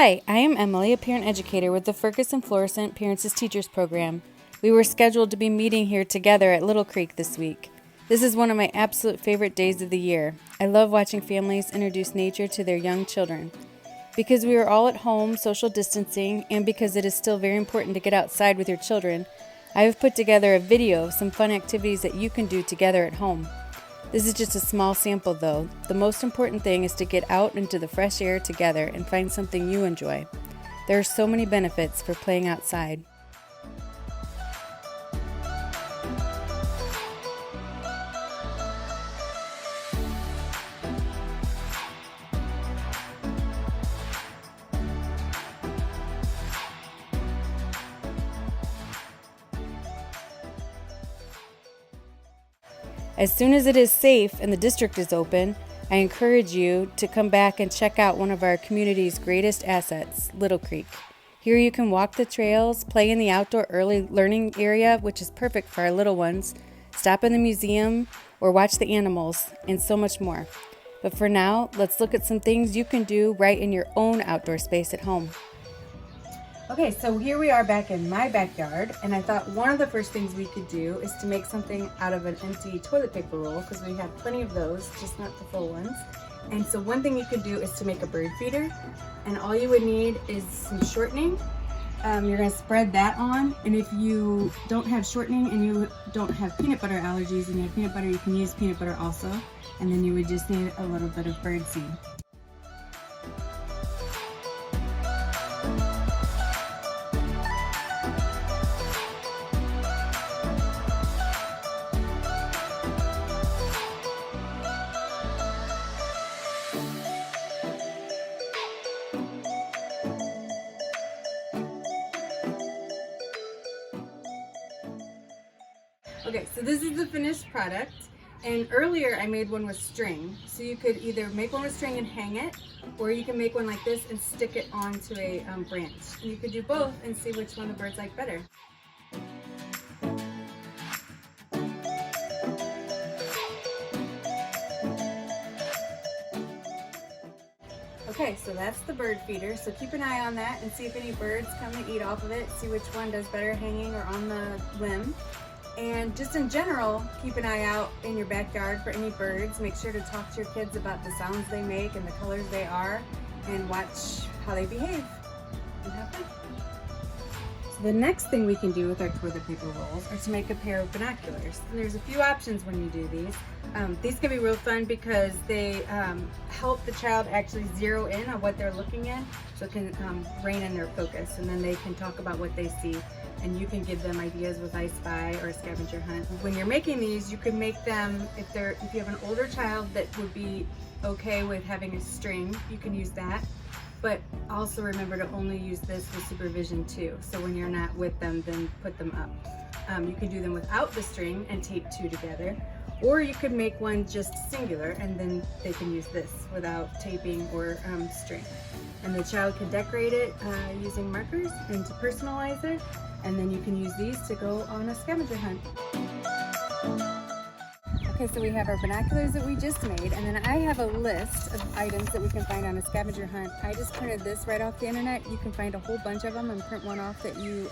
Hi, I am Emily, a parent educator with the Ferguson Florissant Parents as Teachers program. We were scheduled to be meeting here together at Little Creek this week. This is one of my absolute favorite days of the year. I love watching families introduce nature to their young children. Because we are all at home, social distancing, and because it is still very important to get outside with your children, I have put together a video of some fun activities that you can do together at home. This is just a small sample though. The most important thing is to get out into the fresh air together and find something you enjoy. There are so many benefits for playing outside. As soon as it is safe and the district is open, I encourage you to come back and check out one of our community's greatest assets, Little Creek. Here you can walk the trails, play in the outdoor early learning area, which is perfect for our little ones, stop in the museum, or watch the animals, and so much more. But for now, let's look at some things you can do right in your own outdoor space at home. Okay, so here we are back in my backyard, and I thought one of the first things we could do is to make something out of an empty toilet paper roll, because we have plenty of those, just not the full ones. And so one thing you could do is to make a bird feeder, and all you would need is some shortening. You're going to spread that on, and if you don't have shortening and you don't have peanut butter allergies and you have peanut butter, you can use peanut butter also, and then you would just need a little bit of bird seed. Okay, so this is the finished product, and earlier I made one with string. So you could either make one with string and hang it, or you can make one like this and stick it onto a branch. And you could do both and see which one the birds like better. Okay, so that's the bird feeder, so keep an eye on that and see if any birds come and eat off of it, see which one does better hanging or on the limb. And just in general, keep an eye out in your backyard for any birds. Make sure to talk to your kids about the sounds they make and the colors they are, and watch how they behave and have fun. So the next thing we can do with our toilet paper rolls are to make a pair of binoculars. And there's a few options when you do these. These can be real fun because they help the child actually zero in on what they're looking at, so it can rein in their focus, and then they can talk about what they see. And you can give them ideas with I Spy or Scavenger Hunt. When you're making these, you can make them, if you have an older child that would be okay with having a string, you can use that. But also remember to only use this with supervision too. So when you're not with them, then put them up. You can do them without the string and tape two together. Or you could make one just singular, and then they can use this without taping or string. And the child can decorate it using markers and to personalize it. And then you can use these to go on a scavenger hunt. Okay, so we have our binoculars that we just made, and then I have a list of items that we can find on a scavenger hunt. I just printed this right off the internet. You can find a whole bunch of them and print one off that you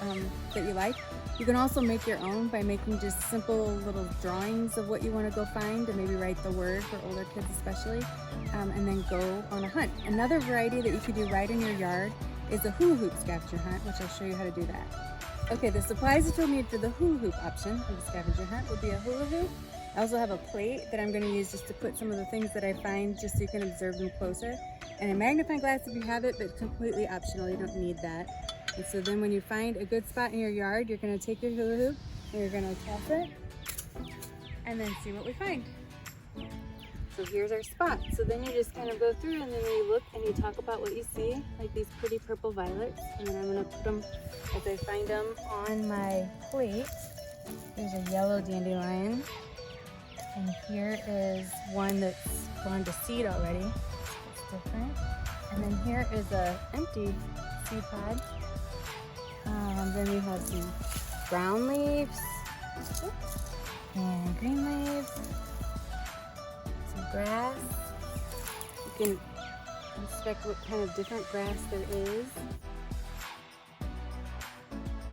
like. You can also make your own by making just simple little drawings of what you want to go find, and maybe write the word for older kids especially, and then go on a hunt. Another variety that you could do right in your yard is a hula hoop scavenger hunt, which I'll show you how to do that. Okay, the supplies that you'll need for the hula hoop option of the scavenger hunt would be a hula hoop. I also have a plate that I'm going to use just to put some of the things that I find, just so you can observe them closer. And a magnifying glass if you have it, but completely optional, you don't need that. And so then when you find a good spot in your yard, you're going to take your hula hoop and you're going to toss it and then see what we find. So here's our spot. So then you just kind of go through, and then you look and you talk about what you see, like these pretty purple violets. And then I'm going to put them, as I find them, on my plate. There's a yellow dandelion. And here is one that's gone to seed already. It's different. And then here is an empty seed pod. Then we have some brown leaves and green leaves. Grass. You can inspect what kind of different grass there is.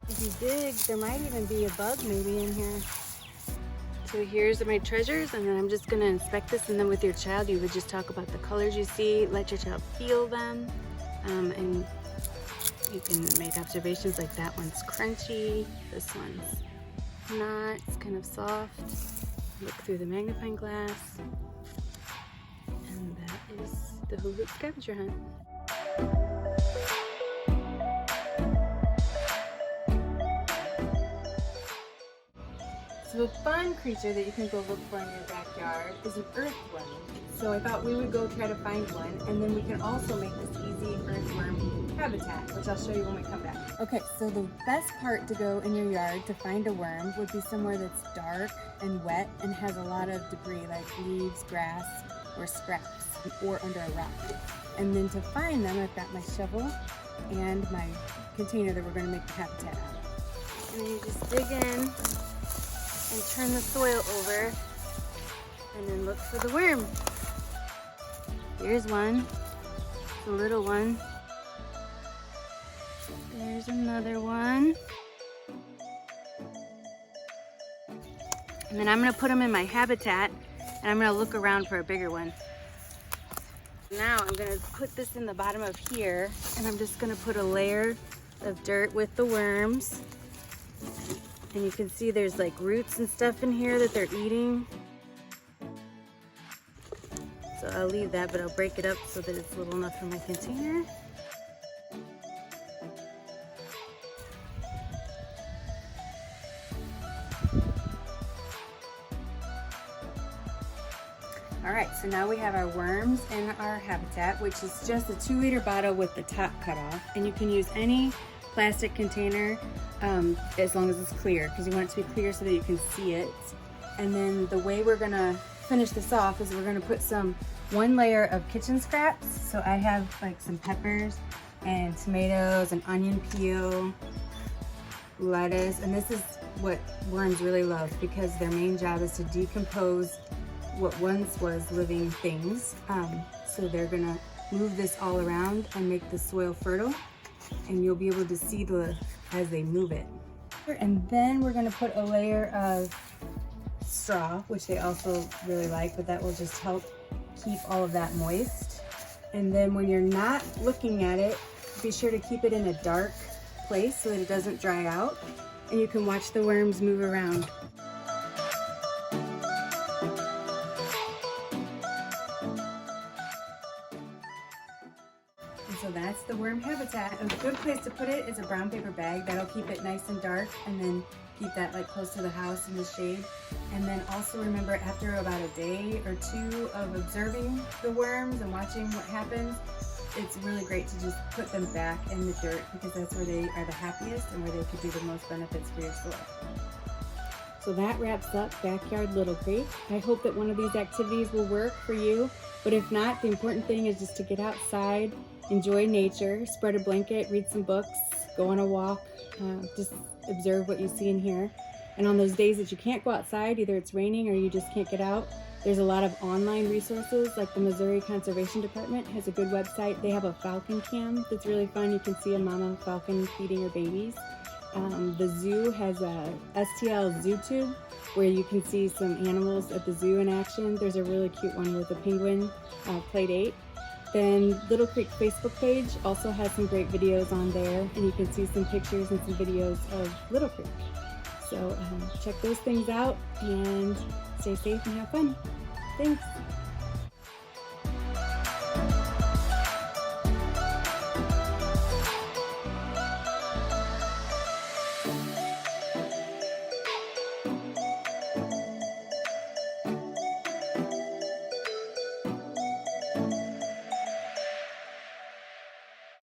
If you dig, there might even be a bug maybe in here. So here's my treasures, and then I'm just gonna inspect this, and then with your child, you would just talk about the colors you see, let your child feel them, and you can make observations like that one's crunchy, this one's not, it's kind of soft. Look through the magnifying glass, and that is the Hula Hoop Scavenger Hunt. So a fun creature that you can go look for in your backyard is an earthworm. So I thought we would go try to find one, and then we can also make this easy earthworm habitat, which I'll show you when we come back. Okay, so the best part to go in your yard to find a worm would be somewhere that's dark and wet and has a lot of debris like leaves, grass, or scraps, or under a rock. And then to find them, I've got my shovel and my container that we're going to make the habitat out of. And then you just dig in and turn the soil over, and then look for the worm. Here's one, the little one. There's another one. And then I'm gonna put them in my habitat, and I'm gonna look around for a bigger one. Now I'm gonna put this in the bottom of here, and I'm just gonna put a layer of dirt with the worms. And you can see there's like roots and stuff in here that they're eating. So I'll leave that, but I'll break it up so that it's little enough for my container. All right, so now we have our worms in our habitat, which is just a 2-liter bottle with the top cut off. And you can use any plastic container as long as it's clear, because you want it to be clear so that you can see it. And then the way we're gonna finish this off is we're gonna put one layer of kitchen scraps. So I have like some peppers and tomatoes and onion peel, lettuce, and this is what worms really love because their main job is to decompose what once was living things. So they're gonna move this all around and make the soil fertile, and you'll be able to see as they move it. And then we're gonna put a layer of straw, which they also really like, but that will just help keep all of that moist. And then when you're not looking at it, be sure to keep it in a dark place so that it doesn't dry out, and you can watch the worms move around. So that's the worm habitat. A good place to put it is a brown paper bag. That'll keep it nice and dark, and then keep that like close to the house in the shade. And then also remember, after about a day or two of observing the worms and watching what happens, it's really great to just put them back in the dirt, because that's where they are the happiest and where they could do the most benefits for your soil. So that wraps up Backyard Little Creek. I hope that one of these activities will work for you, but if not, the important thing is just to get outside, enjoy nature, spread a blanket, read some books, go on a walk, just observe what you see and hear. And on those days that you can't go outside, either it's raining or you just can't get out, there's a lot of online resources, like the Missouri Conservation Department has a good website. They have a falcon cam that's really fun. You can see a mama falcon feeding her babies. The zoo has a STL Zoo Tube where you can see some animals at the zoo in action. There's a really cute one with a penguin play date. Then Little Creek Facebook page also has some great videos on there, and you can see some pictures and some videos of Little Creek. So check those things out and stay safe and have fun. Thanks.